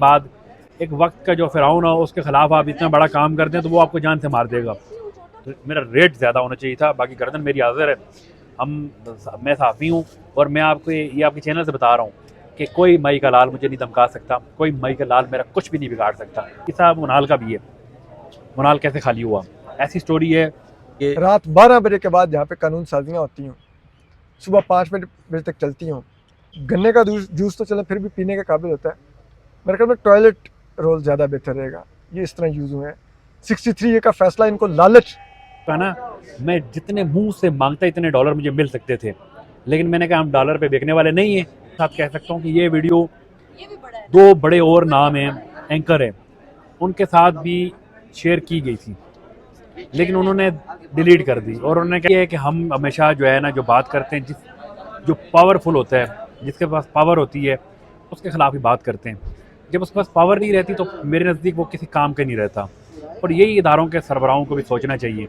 बाद एक वक्त का जो फ़िरौन हो उसके ख़िलाफ़ आप इतना बड़ा काम करते हैं तो वो आपको जान से मार देगा। तो मेरा रेट ज़्यादा होना चाहिए था, बाकी गर्दन मेरी हाज़िर है। मैं सहाफ़ी हूँ और मैं आपको ये आपके चैनल से बता रहा हूँ कि कोई मई का लाल मुझे नहीं धमका सकता, कोई मई का लाल मेरा कुछ भी नहीं बिगाड़ सकता। किस्सा मुनाल का भी है, मुनाल कैसे खाली हुआ, ऐसी स्टोरी है कि रात 12 बजे के बाद जहाँ पे कानून साजियाँ होती हों, सुबह 5 बजे तक चलती हों, गन्ने का जूस तो चले फिर भी पीने के काबिल होता है। मेरे ख्याल में टॉयलेट रोल ज़्यादा बेहतर रहेगा। ये इस तरह यूज़ हुए हैं। 63A का फैसला इनको लालच का ना, मैं जितने मुंह से मांगता इतने डॉलर मुझे मिल सकते थे, लेकिन मैंने कहा हम डॉलर पे बेचने वाले नहीं हैं। साथ कह सकता हूँ कि ये वीडियो दो बड़े और नाम हैं, एंकर हैं, उनके साथ भी शेयर की गई थी, लेकिन उन्होंने डिलीट कर दी और उन्होंने कहा कि हम हमेशा जो है ना जो बात करते हैं, जो पावरफुल होता है, जिसके पास पावर होती है उसके खिलाफ ही बात करते हैं। जब उसके पास पावर नहीं रहती तो मेरे नज़दीक वो किसी काम का नहीं रहता। और यही इदारों के सरबराहों को भी सोचना चाहिए।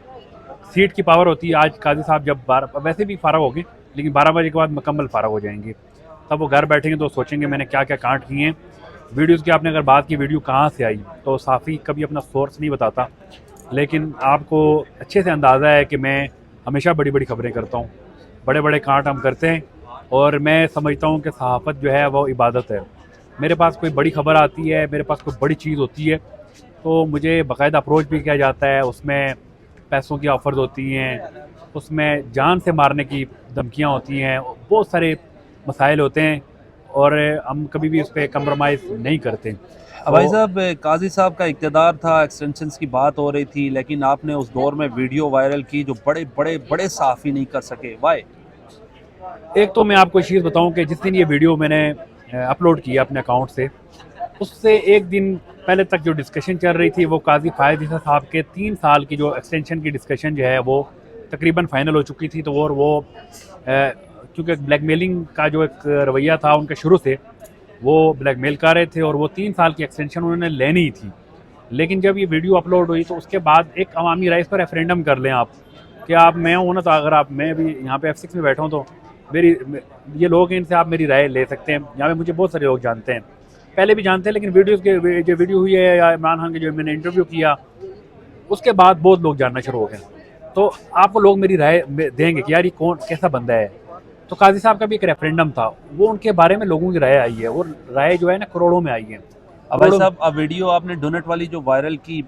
सीट की पावर होती है। आज काजी साहब जब वैसे भी फ़ारग हो गए, लेकिन 12 बजे के बाद मुकम्मल फ़ारग हो जाएंगे, तब वो घर बैठेंगे तो सोचेंगे मैंने क्या क्या कांड किए हैं। वीडियोज़ की आपने अगर बात की, वीडियो कहाँ से आई, तो साफ़ी कभी अपना सोर्स नहीं बताता, लेकिन आपको अच्छे से अंदाज़ा है कि मैं हमेशा बड़ी बड़ी खबरें करता हूँ, बड़े बड़े कांड हम करते हैं। और मैं समझता हूँ कि सहाफ़त जो है वो इबादत है। मेरे पास कोई बड़ी खबर आती है, मेरे पास कोई बड़ी चीज़ होती है, तो मुझे बाकायदा अप्रोच भी किया जाता है। उसमें पैसों की ऑफ़र्स होती हैं, उसमें जान से मारने की धमकियाँ होती हैं, बहुत सारे मसाइल होते हैं और हम कभी भी उस पर कंप्रोमाइज़ नहीं करते। भाई साहब, काजी साहब का इक़्तिदार था, एक्सटेंशंस की बात हो रही थी, लेकिन आपने उस दौर में वीडियो वायरल की जो बड़े बड़े बड़े सहाफ़ी नहीं कर सके। वाई? एक तो मैं आपको एक चीज़ बताऊं कि जिस दिन ये वीडियो मैंने अपलोड किया अपने अकाउंट से, उससे एक दिन पहले तक जो डिस्कशन चल रही थी वो काजी फ़ायद ईसा साहब के 3 साल की जो एक्सटेंशन की डिस्कशन जो है वो तकरीबन फ़ाइनल हो चुकी थी। तो वो क्योंकि ब्लैकमेलिंग का जो एक रवैया था उनका शुरू से, वो ब्लैकमेल कर रहे थे और वो 3 साल की एक्सटेंशन उन्होंने लेनी ही थी। लेकिन जब ये वीडियो अपलोड हुई तो उसके बाद एक अवामी राय पर रेफरेंडम कर लें आप कि आप, मैं हूँ ना, तो अगर आप, मैं भी यहाँ पे F6 में बैठा हूँ तो मेरी ये लोग हैं, इनसे आप मेरी राय ले सकते हैं। यहाँ पे मुझे बहुत सारे लोग जानते हैं, पहले भी जानते हैं, लेकिन वीडियोस के जो वीडियो हुई है या इमरान खान के जो मैंने इंटरव्यू किया उसके बाद बहुत लोग जानना शुरू हो गए। तो आपको लोग मेरी राय देंगे कि यार ये कौन कैसा बंदा है। तो काजी साहब का भी एक रेफरेंडम था, वो उनके बारे में लोगों की राय आई है और राय जो है ना करोड़ों में आई है। अब भाई साहब, अब वीडियो आपने डोनेट वाली जो वायरल की,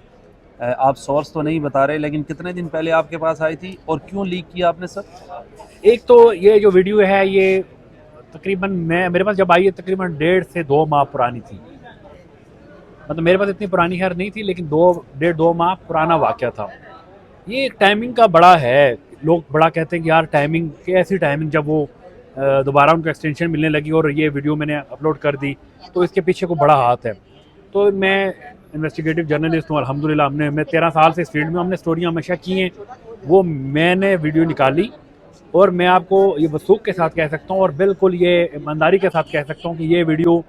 आप सोर्स तो नहीं बता रहे, लेकिन कितने दिन पहले आपके पास आई थी और क्यों लीक किया आपने सर? एक तो ये जो वीडियो है ये तकरीबन मेरे पास जब आई है तकरीबन 1.5 से 2 माह पुरानी थी। मतलब मेरे पास इतनी पुरानी खैर नहीं थी, लेकिन 2 माह पुराना वाक़या था। ये एक टाइमिंग का बड़ा है। लोग बड़ा कहते हैं कि यार टाइमिंग, कि ऐसी टाइमिंग जब वो दोबारा उनको एक्सटेंशन मिलने लगी और ये वीडियो मैंने अपलोड कर दी, तो इसके पीछे को बड़ा हाथ है। तो मैं इन्वेस्टिगेटिव जर्नलिस्ट हूँ अल्हम्दुलिल्लाह। मैं 13 साल से इस फील्ड में, हमने स्टोरियाँ हमेशा की हैं, वो मैंने वीडियो निकाली और मैं आपको ये वसूख के साथ कह सकता हूँ और बिल्कुल ये ईमानदारी के साथ कह सकता हूँ कि ये वीडियो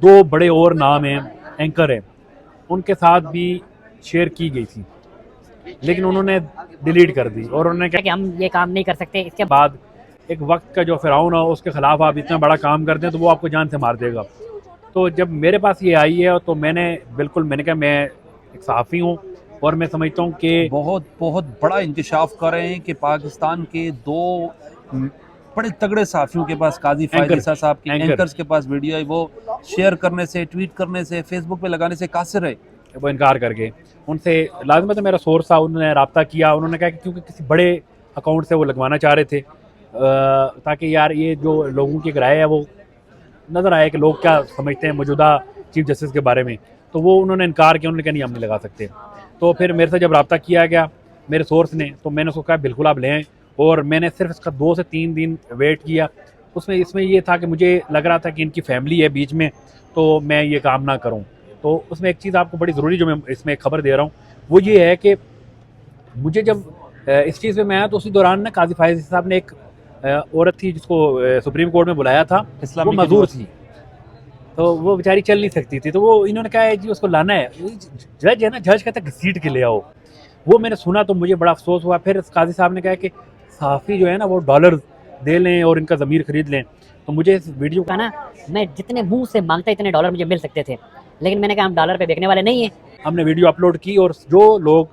दो बड़े और नाम हैं, एंकर हैं, उनके साथ भी शेयर की गई थी, लेकिन उन्होंने डिलीट कर दी और उन्होंने कहा कि हम ये काम नहीं कर सकते। इसके बाद एक वक्त का जो फ़िरौन हो उसके ख़िलाफ़ आप इतना बड़ा काम करते हैं तो वो आपको जान से मार देगा। तो जब मेरे पास ये आई है तो मैंने कहा मैं एक सहाफ़ी हूँ और मैं समझता हूँ कि बहुत बहुत बड़ा इंकशाफ कर रहे हैं कि पाकिस्तान के 2 बड़े तगड़े सहाफ़ियों के पास, काजी फ़ायद ईसा साहब के एंकर्स के पास वीडियो है, वो शेयर करने से, ट्वीट करने से, फेसबुक पे लगाने से कासिर है। वो इनकार करके उनसे लाजमत है, मेरा सोर्स था, उन्होंने रब्ता किया। उन्होंने कहा कि क्योंकि किसी बड़े अकाउंट से वो लगवाना चाह रहे थे, ताकि यार ये जो लोगों की एक राय है वो नज़र आए कि लोग क्या समझते हैं मौजूदा चीफ जस्टिस के बारे में। तो वो उन्होंने इनकार किया, उन्होंने कहा नहीं हम नहीं लगा सकते। तो फिर मेरे से जब रब्ता किया गया मेरे सोर्स ने, तो मैंने उसको कहा बिल्कुल आप लें, और मैंने सिर्फ इसका 2 से 3 दिन वेट किया। इसमें ये था कि मुझे लग रहा था कि इनकी फैमिली है बीच में, तो मैं ये काम ना करूं। तो उसमें एक चीज़ आपको बड़ी ज़रूरी जो मैं इसमें खबर दे रहा हूँ वो ये है कि मुझे जब इस चीज़ में मैं आया तो उसी दौरान ना काजी फ़ायद साहब ने एक औरत थी जिसको सुप्रीम कोर्ट में बुलाया था, वो मजदूर थी, तो वो बेचारी चल नहीं सकती थी। तो वो इन्होंने कहा है जी उसको लाना है, जज है ना, जज कहता है घसीट के ले आओ। वो मैंने सुना तो मुझे बड़ा अफसोस हुआ। फिर काजी साहब ने कहा कि सहाफ़ी जो है ना वो डॉलर दे लें और इनका ज़मीर ख़रीद लें। तो मुझे इस वीडियो का ना मैं जितने मुंह से मांगता इतने डॉलर मुझे मिल सकते थे, लेकिन मैंने कहा हम डॉलर पे बेचने वाले नहीं है। हमने वीडियो अपलोड की और जो लोग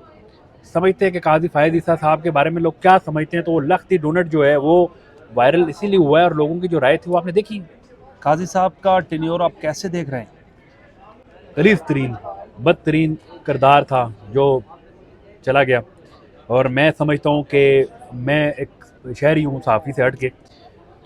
समझते हैं कि काजी फायद ईसा साहब के बारे में लोग क्या समझते हैं, तो वो लख्ती डोनट जो है वो वायरल इसीलिए हुआ है और लोगों की जो राय थी वो आपने देखी। काजी साहब का टेन्योर आप कैसे देख रहे हैं? गलीज़ तरीन बदतरीन किरदार था जो चला गया, और मैं समझता हूँ कि मैं एक शहरी हूँ सहाफ़ी से हट के,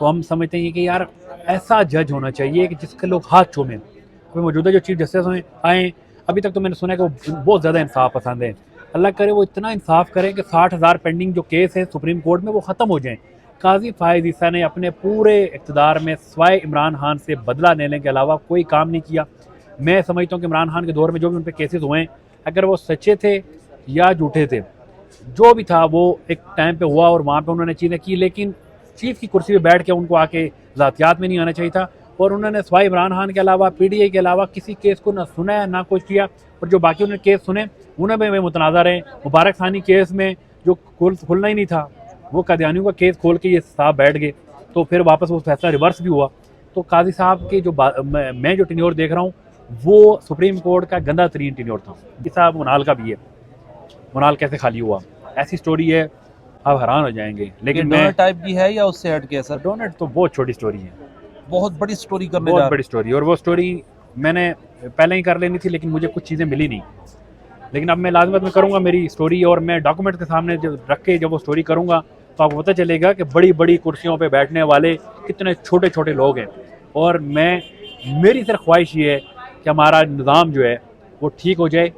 तो हम समझते हैं कि यार ऐसा जज होना चाहिए कि जिसके लोग हाथ चूमें। अभी मौजूदा जो चीफ जस्टिस आए अभी तक तो मैंने सुना है कि वो बहुत ज़्यादा इंसाफ पसंद है। अल्लाह करे वो इतना इंसाफ करें कि 60,000 पेंडिंग जो केस है सुप्रीम कोर्ट में वो ख़त्म हो जाएं। काजी फायद ईसा ने अपने पूरे इक़्तिदार में सिवाय इमरान खान से बदला लेने के अलावा कोई काम नहीं किया। मैं समझता हूँ कि इमरान खान के दौर में जो भी उन पर केसेस हुए हैं, अगर वो सच्चे थे या झूठे थे, जो भी था वो एक टाइम पे हुआ और वहाँ पे उन्होंने चीज़ें की, लेकिन चीफ की कुर्सी पे बैठ के उनको आके ज़ातियात में नहीं आना चाहिए था। और उन्होंने सिवाय इमरान खान के अलावा PTI के अलावा किसी केस को ना सुना ना कुछ किया, और जो बाकी उन्होंने केस सुने उन्हें में मुतनाज़ा रहे। मुबारक सानी केस में जो खुलना ही नहीं था, वो कादियानियों का केस खोल के ये साहब बैठ गए, तो फिर वापस वो फैसला रिवर्स भी हुआ। तो काजी साहब के जो मैं जो टेन्योर देख रहा हूँ वो सुप्रीम कोर्ट का गंदा तरीन टेन्योर था। ये साहब मुनाल का भी है, मुनाल कैसे खाली हुआ, ऐसी स्टोरी है आप हैरान हो जाएंगे। लेकिन मैं टाइप की है या उससे हट के? सर डोनट तो बहुत छोटी स्टोरी है, बहुत बड़ी स्टोरी करने बहुत बड़ी स्टोरी, और वो स्टोरी मैंने पहले ही कर लेनी थी लेकिन मुझे कुछ चीज़ें मिली नहीं। लेकिन अब मैं लाजमत में करूँगा मेरी स्टोरी, और मैं डॉक्यूमेंट के सामने जब रख के जब वो स्टोरी करूँगा तो आपको पता चलेगा कि बड़ी बड़ी कुर्सियों पे बैठने वाले कितने छोटे छोटे लोग हैं। और मेरी सिर्फ ख्वाहिश ये है कि हमारा निज़ाम जो है वो ठीक हो जाए,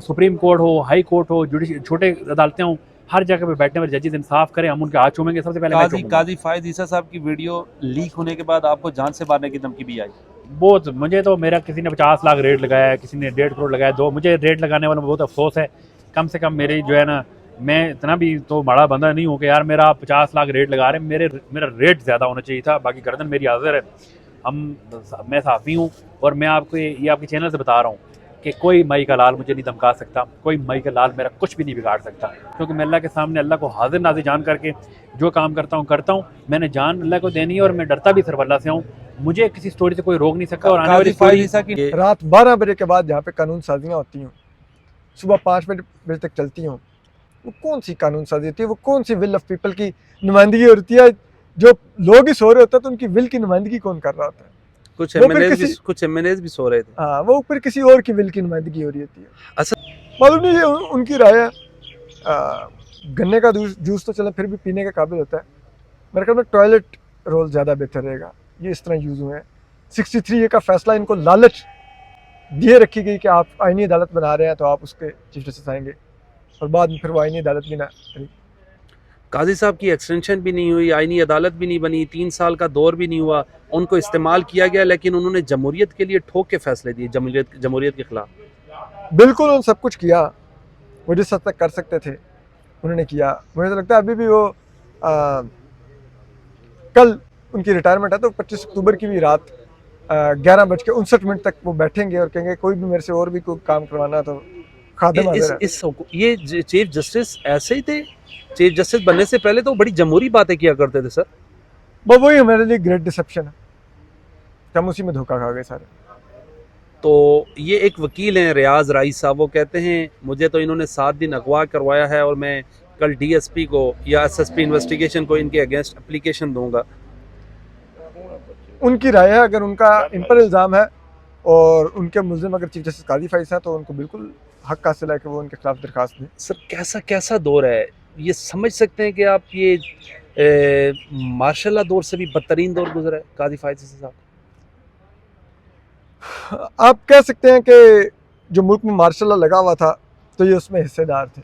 सुप्रीम कोर्ट हो, हाई कोर्ट हो, छोटे अदालतें हों, हर जगह पे बैठने वाले जजेस इंसाफ करें, हम उनके हाथ चूमेंगे। सबसे पहले काजी फायद ईसा साहब की वीडियो लीक होने के बाद आपको जान से मारने की धमकी भी आई? बहुत, मुझे तो मेरा किसी ने 50 लाख रेट लगाया है, किसी ने 1.5 करोड़ लगाया, दो मुझे रेट लगाने वालों में बहुत अफसोस है। कम से कम मेरी जो है ना, मैं इतना भी तो माड़ा बंदा नहीं हूँ कि यार मेरा 50 लाख रेट लगा रहे हैं, मेरा रेट ज़्यादा होना चाहिए था। बाकी गर्दन मेरी हाजिर है, मैं साफ़ी हूँ, और मैं आपको ये आपके चैनल से बता रहा हूँ कि कोई माई का लाल मुझे नहीं धमका सकता, कोई माई का लाल मेरा कुछ भी नहीं बिगाड़ सकता, क्योंकि मैं अल्लाह के सामने अल्लाह को हाजिर नाजिर जान करके जो काम करता हूँ। मैंने जान अल्लाह को देनी है और मैं डरता भी सिर्फ अल्लाह से हूँ। मुझे किसी स्टोरी से कोई रोक नहीं सकता। और आने वाली स्टोरी रात 12 बजे के बाद जहाँ पे कानून साजियाँ होती हूँ, सुबह 5 बजे तक चलती हूँ, वो कौन सी कानून साजी होती है? वो कौन सी विल ऑफ पीपल की नुमाइंदगी होती है? जो लोग ही सो रहे होते हैं तो उनकी विल की नुमाइंदगी कौन कर रहा होता है? कुछ एमएनएस भी सो रहे थे। हाँ, वो ऊपर किसी और की विल की नुमाइंदगी हो रही होती है। अच्छा, मालूम नहीं, ये उनकी राय है। गन्ने का जूस तो चले फिर भी पीने के काबिल होता है, मेरे ख्याल में टॉयलेट रोल ज़्यादा बेहतर रहेगा। ये इस तरह यूज़ हुए हैं। 63A का फैसला इनको लालच दिए रखी गई कि आप आईनी अदालत बना रहे हैं तो आप उसके चीफ जस्टिस आएंगे, और बाद में फिर वो आईनी अदालत भी ना। काजी साहब की एक्सटेंशन भी नहीं हुई, आईनी अदालत भी नहीं बनी, 3 साल का दौर भी नहीं हुआ, उनको इस्तेमाल किया गया, लेकिन उन्होंने जमहूरियत के लिए ठोक के फैसले दिए, जमहूरियत के खिलाफ। बिल्कुल उन्होंने सब कुछ किया, वो जिस हद तक कर सकते थे उन्होंने किया। मुझे तो लगता है अभी भी वो कल उनकी रिटायरमेंट है, तो 25 अक्टूबर की भी रात 11:59 तक वो बैठेंगे और कहेंगे कोई भी मेरे से और भी कोई काम करवाना तो खादिम हाजिर है। ये चीफ जस्टिस ऐसे ही थे? चीफ जस्टिस बनने से पहले तो बड़ी जमहूरी बातें किया करते थे सर। वो वही हमारे लिए ग्रेट डिसेप्शन है, हम उसी में धोखा खा गए सारे। तो ये एक वकील हैं रियाज राइस साहब, वो कहते हैं मुझे तो इन्होंने 7 दिन अगवा करवाया है और मैं कल DSP को या SSP इन्वेस्टिगेशन को इनके अगेंस्ट एप्लीकेशन दूंगा। उनकी राय है, अगर उनका इन पर इल्ज़ाम है और उनके मुल्ज़िम अगर चीफ जस्टिस काजी फाइज हैं तो उनको बिल्कुल हक हासिल है कि वो उनके खिलाफ दरखास्त दें। सर कैसा दौर है ये, समझ सकते हैं कि आप ये मार्शल लॉ दौर से भी बदतरीन दौर गुजरा है काजी फाइज साहब? आप कह सकते हैं कि जो मुल्क में मार्शल लॉ लगा हुआ था तो ये उसमें हिस्सेदार थे।